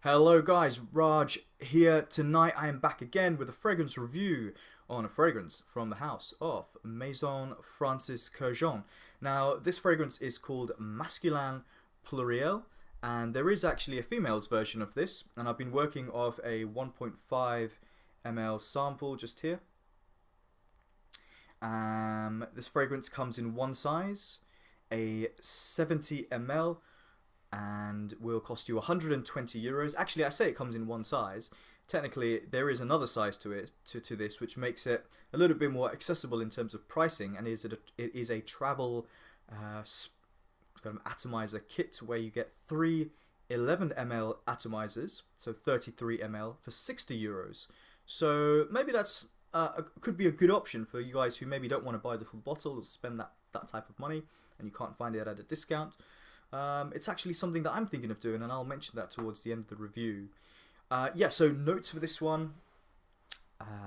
Hello guys, Raj here. Tonight I am back again with a fragrance review on a fragrance from the house of Maison Francis Kurkdjian. Now this fragrance is called Masculin Pluriel, and there is actually a female's version of this, and I've been working off a 1.5 ml sample just here. This fragrance comes in one size, a 70 ml, and will cost you 120 euros. Actually, I say it comes in one size. Technically, there is another size to it to this, which makes it a little bit more accessible in terms of pricing. And it is a travel kind of atomizer kit where you get three 11 ml atomizers, so 33 ml for 60 euros. So maybe that's could be a good option for you guys who maybe don't want to buy the full bottle or spend that type of money and you can't find it at a discount. It's actually something that I'm thinking of doing, and I'll mention that towards the end of the review. Yeah, so notes for this one: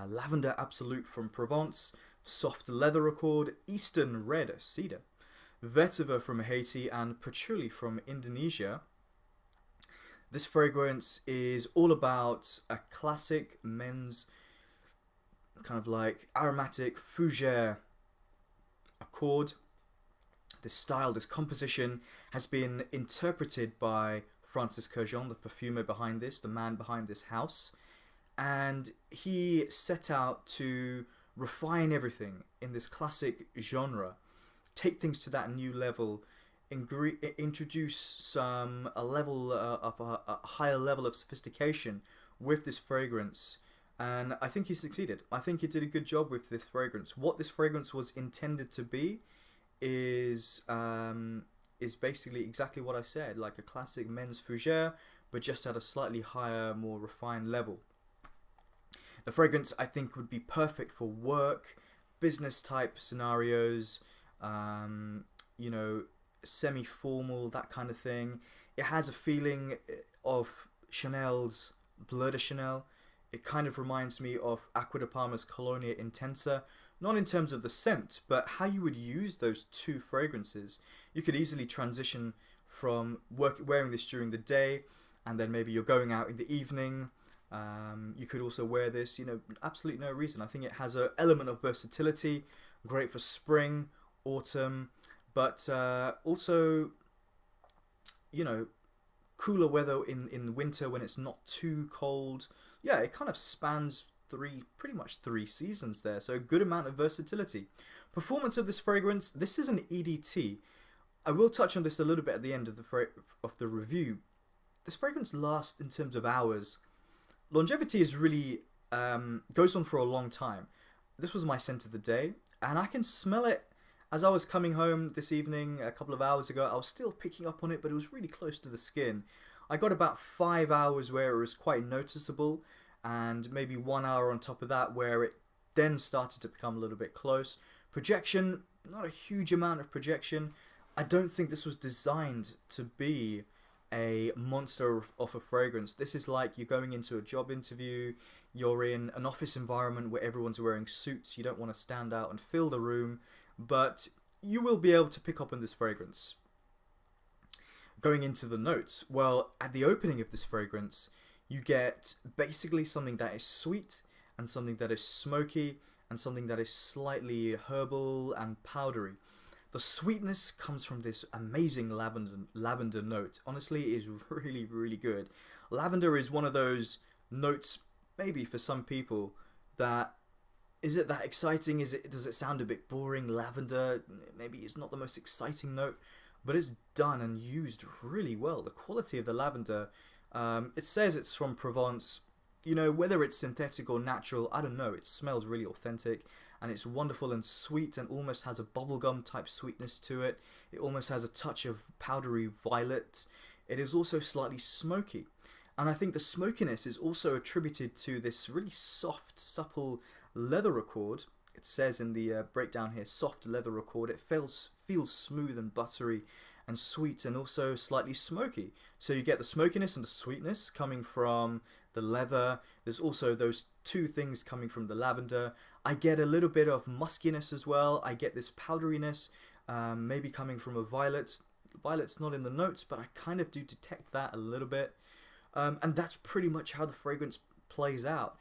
Lavender Absolute from Provence, soft leather accord, Eastern red cedar, vetiver from Haiti, and patchouli from Indonesia. This fragrance is all about a classic men's kind of like aromatic fougere accord. This style, this composition has been interpreted by Francis Kurkdjian, the perfumer behind this, the man behind this house, and he set out to refine everything in this classic genre, take things to that new level, introduce a level of a higher level of sophistication with this fragrance, and I think he succeeded. I think he did a good job with this fragrance. What this fragrance was intended to be is basically exactly what I said, like a classic men's fougere, but just at a slightly higher, more refined level. The fragrance, I think, would be perfect for work, business type scenarios, you know, semi-formal, that kind of thing. It has a feeling of Chanel's Bleu de Chanel. It kind of reminds me of Acqua di Parma's Colonia Intensa. Not in terms of the scent, but how you would use those two fragrances. You could easily transition from wearing this during the day, and then maybe you're going out in the evening. You could also wear this, you know, absolutely no reason. I think it has an element of versatility, great for spring, autumn, but also, you know, cooler weather in winter when it's not too cold. Yeah, it kind of spans pretty much three seasons there, so a good amount of versatility. Performance of this fragrance: this is an EDT. I will touch on this a little bit at the end of the review. This fragrance lasts in terms of hours. Longevity is really goes on for a long time. This was my scent of the day, and I can smell it as I was coming home this evening a couple of hours ago. I was still picking up on it, but it was really close to the skin. I got about 5 hours where it was quite noticeable, and maybe 1 hour on top of that where it then started to become a little bit close. Projection, not a huge amount of projection. I don't think this was designed to be a monster of a fragrance. This is like you're going into a job interview, you're in an office environment where everyone's wearing suits, you don't want to stand out and fill the room, but you will be able to pick up on this fragrance. Going into the notes, well, at the opening of this fragrance, you get basically something that is sweet, and something that is smoky, and something that is slightly herbal and powdery. The sweetness comes from this amazing lavender note. Honestly, it is really, really good. Lavender is one of those notes, maybe for some people, that is it that exciting? Does it sound a bit boring? Lavender maybe it's not the most exciting note, but it's done and used really well. The quality of the lavender. It says it's from Provence. You know, whether it's synthetic or natural, I don't know. It smells really authentic, and it's wonderful and sweet, and almost has a bubblegum type sweetness to it. It almost has a touch of powdery violet. It is also slightly smoky, and I think the smokiness is also attributed to this really soft, supple leather accord. It says in the breakdown here, soft leather accord. It feels smooth and buttery and sweet, and also slightly smoky. So you get the smokiness and the sweetness coming from the leather. There's also those two things coming from the lavender. I get a little bit of muskiness as well. I get this powderiness, maybe coming from a violet. Violet's not in the notes, but I kind of do detect that a little bit. And that's pretty much how the fragrance plays out.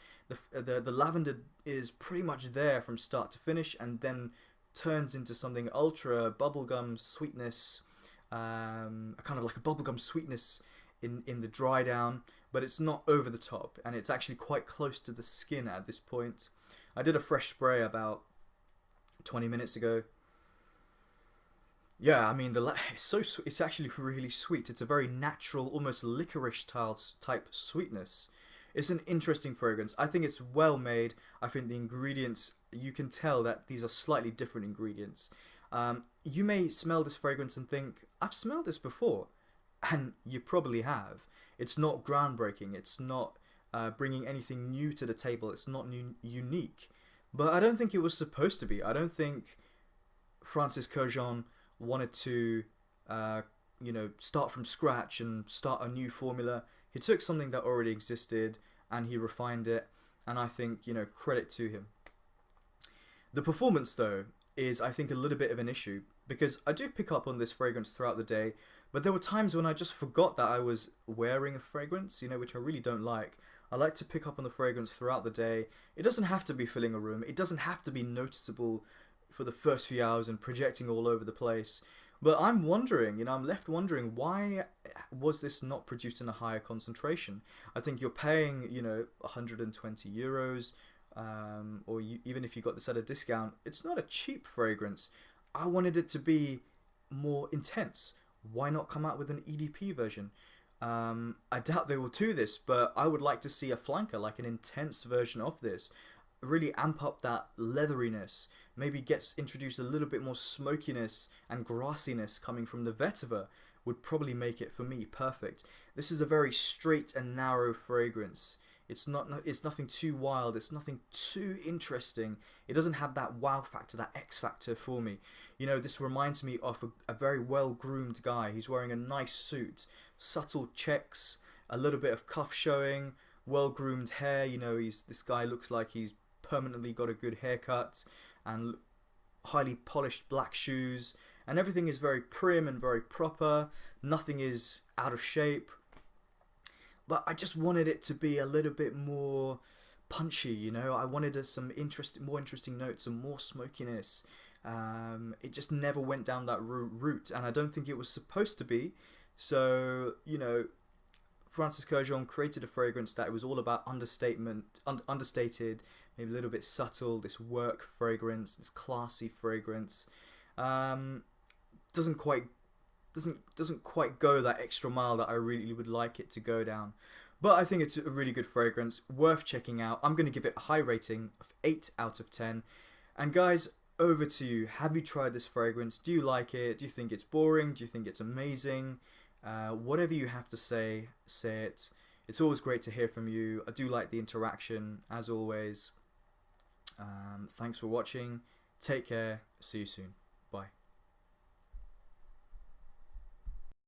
The lavender is pretty much there from start to finish, and then turns into something ultra bubblegum sweetness, kind of like a bubblegum sweetness in the dry down, but it's not over the top, and it's actually quite close to the skin at this point. I did a fresh spray about 20 minutes ago. Yeah, I mean it's actually really sweet. It's a very natural, almost licorice type sweetness. It's an interesting fragrance. I think it's well made. I think the ingredients, you can tell that these are slightly different ingredients. You may smell this fragrance and think, I've smelled this before. And you probably have. It's not groundbreaking. It's not bringing anything new to the table. It's not unique. But I don't think it was supposed to be. I don't think Francis Kurkdjian wanted to, start from scratch and start a new formula. He took something that already existed and he refined it. And I think, credit to him. The performance, though, is, I think, a little bit of an issue. Because I do pick up on this fragrance throughout the day. But there were times when I just forgot that I was wearing a fragrance, which I really don't like. I like to pick up on the fragrance throughout the day. It doesn't have to be filling a room. It doesn't have to be noticeable for the first few hours and projecting all over the place. But I'm wondering, I'm left wondering, why was this not produced in a higher concentration? I think you're paying, 120 euros, even if you got this at a discount, it's not a cheap fragrance. I wanted it to be more intense. Why not come out with an EDP version? I doubt they will do this, but I would like to see a flanker, like an intense version of this. Really amp up that leatheriness. Maybe introduce a little bit more smokiness and grassiness coming from the vetiver. Would probably make it, for me, perfect. This is a very straight and narrow fragrance. It's nothing too wild. It's nothing too interesting. It doesn't have that wow factor, that X factor for me. This reminds me of a very well-groomed guy. He's wearing a nice suit, subtle checks, a little bit of cuff showing, well-groomed hair. This guy looks like he's permanently got a good haircut and highly polished black shoes. And everything is very prim and very proper. Nothing is out of shape. But I just wanted it to be a little bit more punchy, I wanted some more interesting notes and more smokiness. It just never went down that route, and I don't think it was supposed to be. So, Francis Kurkdjian created a fragrance that was all about understated, maybe a little bit subtle, this work fragrance, this classy fragrance. Doesn't quite go that extra mile that I really would like it to go down. But I think it's a really good fragrance, worth checking out. I'm going to give it a high rating of 8 out of 10. And guys, over to you. Have you tried this fragrance? Do you like it? Do you think it's boring? Do you think it's amazing? Whatever you have to say it. It's always great to hear from you. I do like the interaction, as always. Thanks for watching. Take care. See you soon.